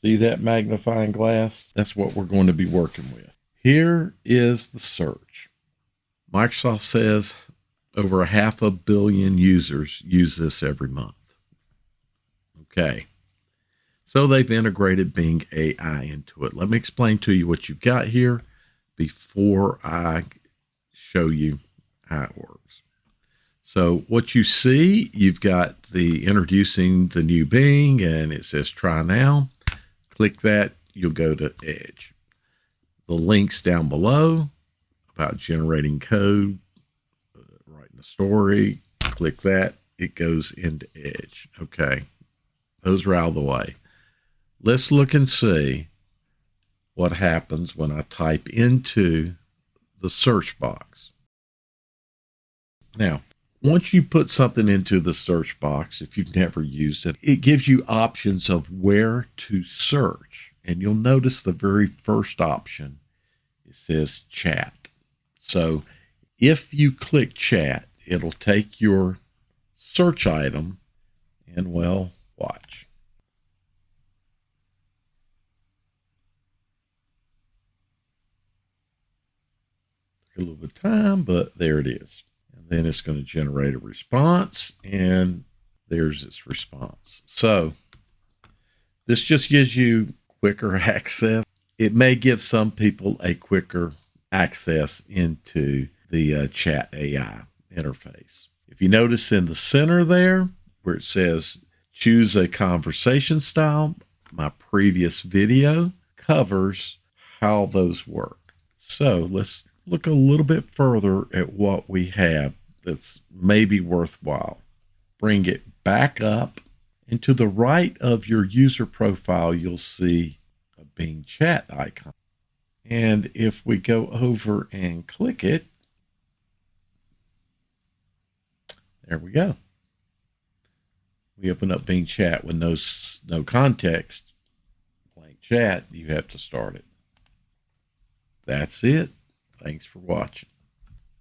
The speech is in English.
See that magnifying glass? That's what we're going to be working with. Here is the search. Microsoft says over 500 million users use this every month. Okay. So they've integrated Bing AI into it. Let me explain to you what you've got here before I show you how it works. So what you see, you've got the introducing the new Bing, and it says try now. Click that, you'll go to Edge. The links down below about generating code, writing a story, click that, it goes into Edge. Okay, those are out of the way. Let's look and see what happens when I type into the search box. Now, once you put something into the search box, if you've never used it, it gives you options of where to search. And you'll notice the very first option, it says chat. So if you click chat, it'll take your search item and, well, watch. A little bit of time, but there it is. And then it's going to generate a response, and there's its response. So this just gives you quicker access. It may give some people a quicker access into the chat AI interface. If you notice in the center there where it says choose a conversation style, my previous video covers how those work. So let's look a little bit further at what we have that's maybe worthwhile. Bring it back up, and to the right of your user profile, you'll see a Bing chat icon. And if we go over and click it, there we go. We open up Bing chat with no context, blank chat. You have to start it. That's it. Thanks for watching.